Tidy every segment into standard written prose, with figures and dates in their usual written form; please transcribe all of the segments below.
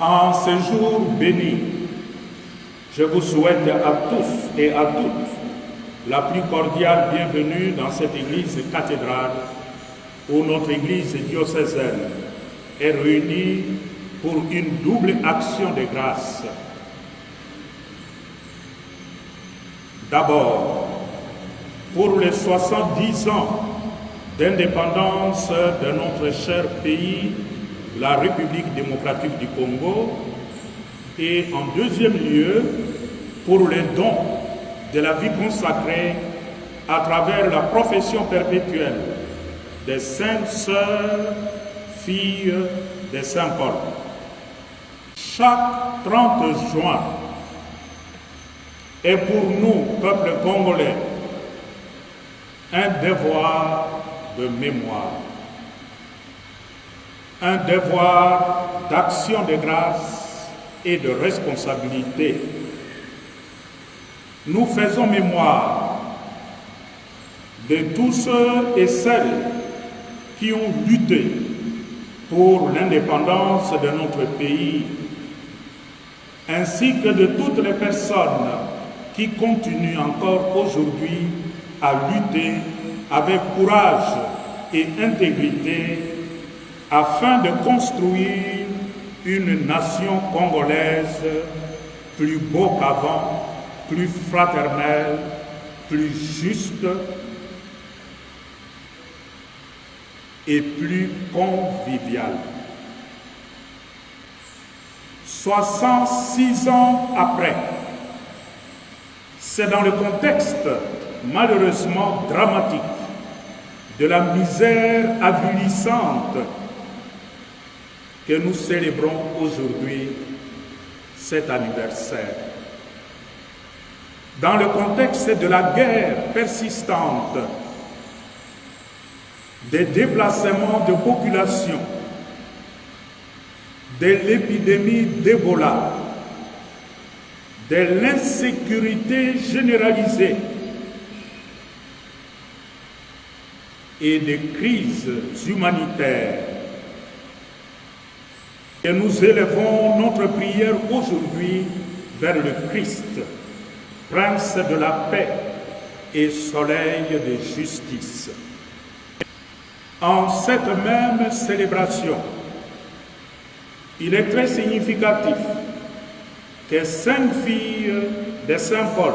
En ce jour béni, je vous souhaite à tous et à toutes la plus cordiale bienvenue dans cette église cathédrale où notre église diocésaine est réunie pour une double action de grâce. D'abord, pour les 70 ans d'indépendance de notre cher pays, la République démocratique du Congo, et en deuxième lieu, pour les dons de la vie consacrée à travers la profession perpétuelle des saintes sœurs, filles de Saint Paul. Chaque 30 juin est pour nous, peuple congolais, un devoir de mémoire, un devoir d'action de grâce et de responsabilité. Nous faisons mémoire de tous ceux et celles qui ont lutté pour l'indépendance de notre pays, ainsi que de toutes les personnes qui continuent encore aujourd'hui à lutter avec courage et intégrité afin de construire une nation congolaise plus beau qu'avant, plus fraternelle, plus juste et plus conviviale. 66 ans après, c'est dans le contexte malheureusement dramatique de la misère avilissante que nous célébrons aujourd'hui cet anniversaire. Dans le contexte de la guerre persistante, des déplacements de population, de l'épidémie d'Ebola, de l'insécurité généralisée et des crises humanitaires, et nous élevons notre prière aujourd'hui vers le Christ, Prince de la paix et soleil de justice. En cette même célébration, il est très significatif que 5 filles de Saint Paul,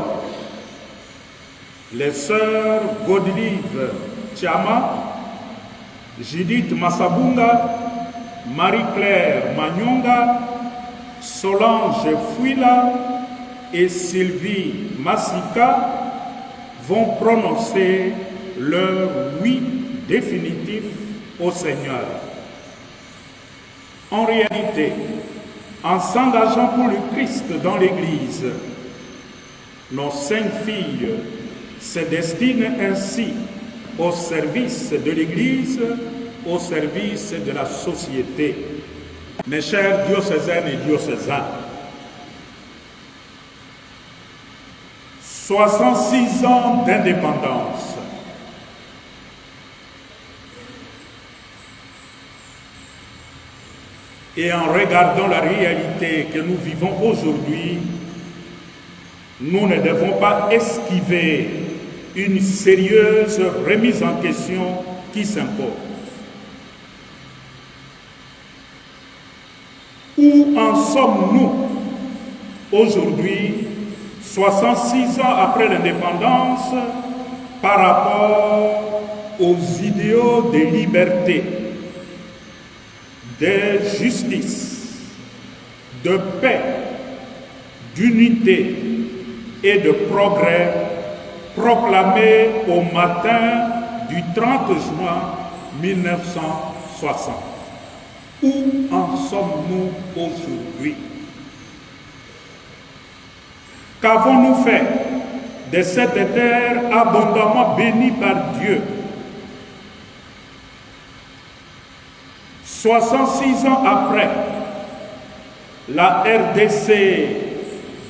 les sœurs Godelive Tchama, Judith Massabunga, Marie-Claire Manyonga, Solange Fouila et Sylvie Massika vont prononcer leur oui définitif au Seigneur. En réalité, en s'engageant pour le Christ dans l'Église, nos 5 filles se destinent ainsi au service de l'Église, au service de la société. Mes chers diocésaines et diocésains, 66 ans d'indépendance. Et en regardant la réalité que nous vivons aujourd'hui, nous ne devons pas esquiver une sérieuse remise en question qui s'impose. Où en sommes-nous aujourd'hui, 66 ans après l'indépendance, par rapport aux idéaux de liberté, de justice, de paix, d'unité et de progrès proclamés au matin du 30 juin 1960. Où en sommes-nous aujourd'hui? Qu'avons-nous fait de cette terre abondamment bénie par Dieu? 66 ans après, la RDC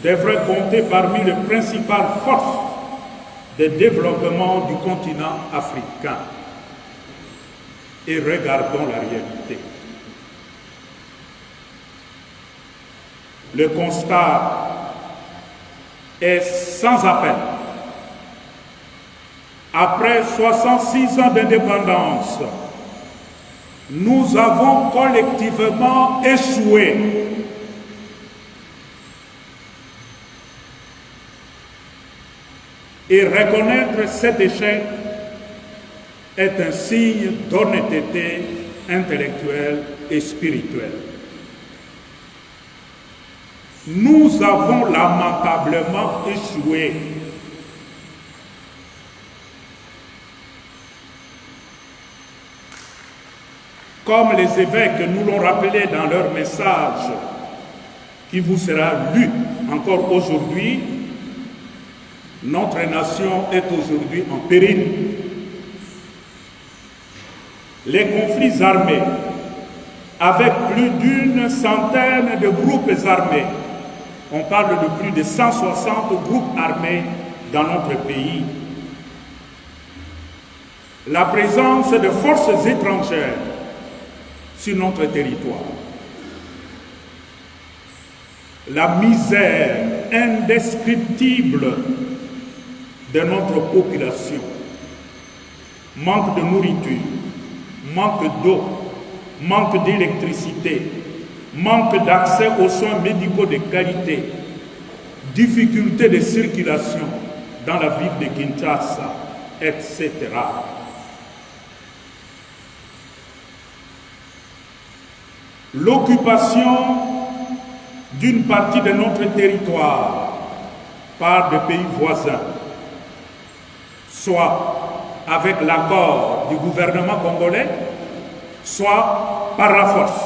devrait compter parmi les principales forces de développement du continent africain. Et regardons la réalité. Le constat est sans appel. Après 66 ans d'indépendance, nous avons collectivement échoué. Et reconnaître cet échec est un signe d'honnêteté intellectuelle et spirituelle. Nous avons lamentablement échoué. Comme les évêques nous l'ont rappelé dans leur message, qui vous sera lu encore aujourd'hui, notre nation est aujourd'hui en péril. Les conflits armés, avec plus d'une centaine de groupes armés, on parle de plus de 160 groupes armés dans notre pays. La présence de forces étrangères sur notre territoire. La misère indescriptible de notre population. Manque de nourriture, manque d'eau, manque d'électricité, manque d'accès aux soins médicaux de qualité, difficultés de circulation dans la ville de Kinshasa, etc. L'occupation d'une partie de notre territoire par des pays voisins, soit avec l'accord du gouvernement congolais, soit par la force.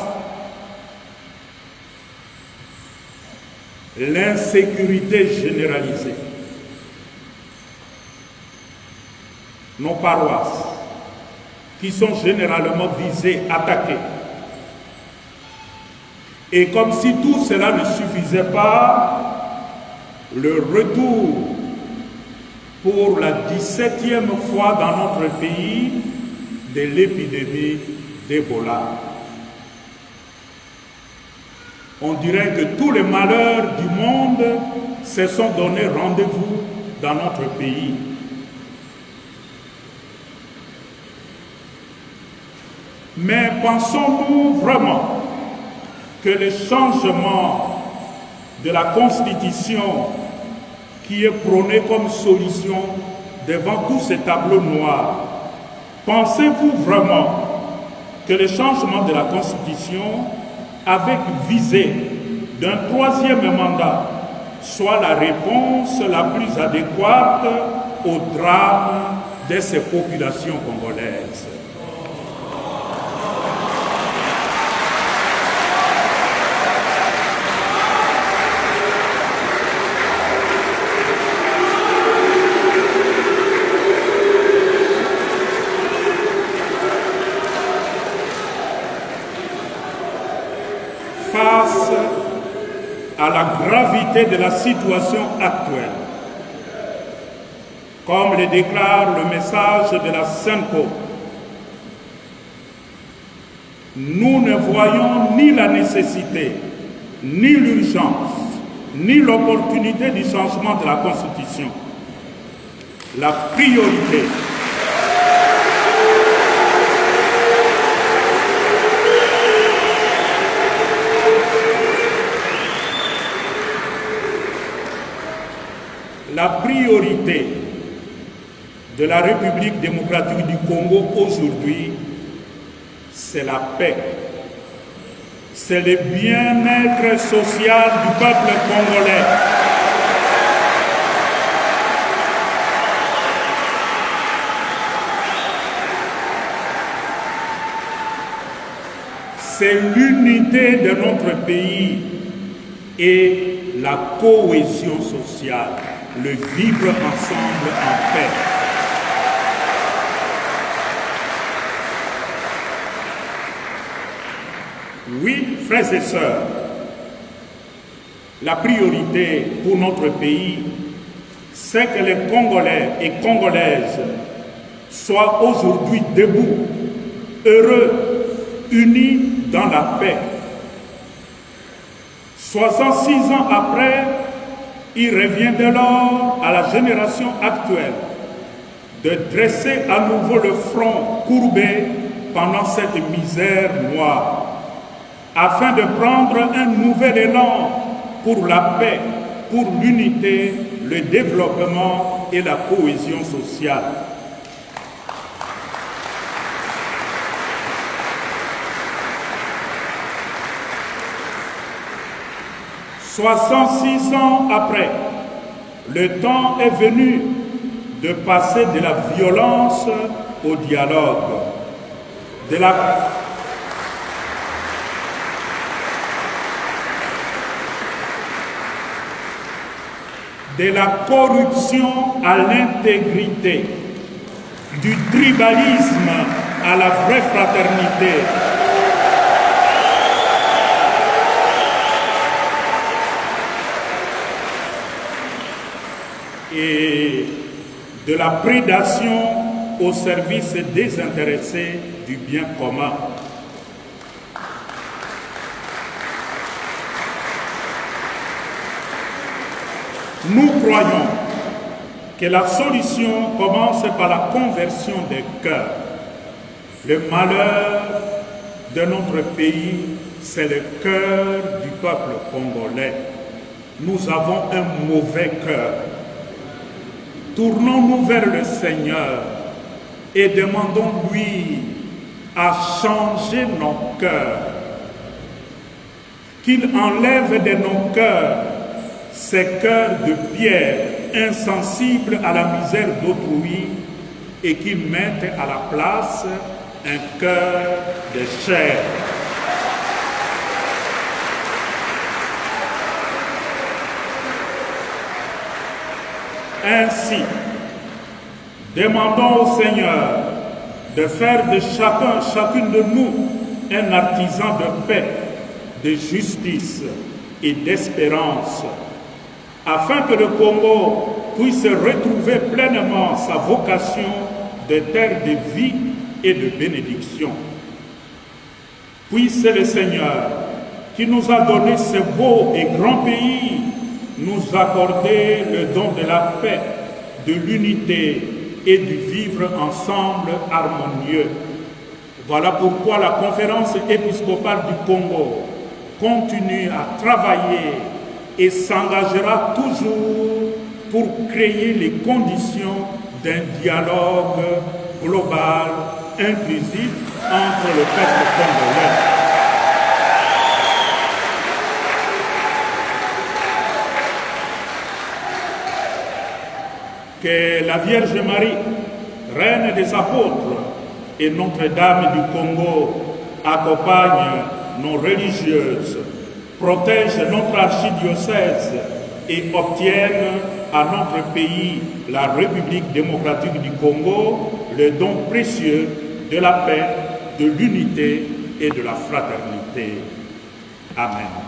L'insécurité généralisée. Nos paroisses, qui sont généralement visées, attaquées. Et comme si tout cela ne suffisait pas, le retour pour la 17e fois dans notre pays de l'épidémie d'Ebola. On dirait que tous les malheurs du monde se sont donné rendez-vous dans notre pays. Mais pensons-nous vraiment que le changement de la Constitution qui est prôné comme solution devant tous ces tableaux noirs, pensez-vous vraiment que le changement de la Constitution avec visée d'un 3e mandat soit la réponse la plus adéquate au drame de ces populations congolaises? Face à la gravité de la situation actuelle, comme le déclare le message de la SENCO, nous ne voyons ni la nécessité, ni l'urgence, ni l'opportunité du changement de la Constitution. La priorité de la République démocratique du Congo aujourd'hui, c'est la paix. C'est le bien-être social du peuple congolais. C'est l'unité de notre pays et la cohésion sociale, le vivre ensemble en paix. Oui, frères et sœurs, la priorité pour notre pays, c'est que les Congolais et Congolaises soient aujourd'hui debout, heureux, unis dans la paix. 66 ans après, il revient dès lors à la génération actuelle de dresser à nouveau le front courbé pendant cette misère noire, afin de prendre un nouvel élan pour la paix, pour l'unité, le développement et la cohésion sociale. « 66 ans après, le temps est venu de passer de la violence au dialogue, de la corruption à l'intégrité, du tribalisme à la vraie fraternité, et de la prédation au service désintéressé du bien commun. Nous croyons que la solution commence par la conversion des cœurs. Le malheur de notre pays, c'est le cœur du peuple congolais. Nous avons un mauvais cœur. Tournons-nous vers le Seigneur et demandons-lui à changer nos cœurs, qu'il enlève de nos cœurs ces cœurs de pierre insensibles à la misère d'autrui et qu'il mette à la place un cœur de chair. Ainsi, demandons au Seigneur de faire de chacune de nous un artisan de paix, de justice et d'espérance, afin que le Congo puisse retrouver pleinement sa vocation de terre de vie et de bénédiction. Puisse le Seigneur, qui nous a donné ce beau et grand pays, nous accorder le don de la paix, de l'unité et du vivre ensemble harmonieux. Voilà pourquoi la conférence épiscopale du Congo continue à travailler et s'engagera toujours pour créer les conditions d'un dialogue global, inclusif entre le peuple congolais. Que la Vierge Marie, Reine des apôtres et Notre-Dame du Congo accompagne nos religieuses, protège notre archidiocèse et obtienne à notre pays, la République démocratique du Congo, le don précieux de la paix, de l'unité et de la fraternité. Amen.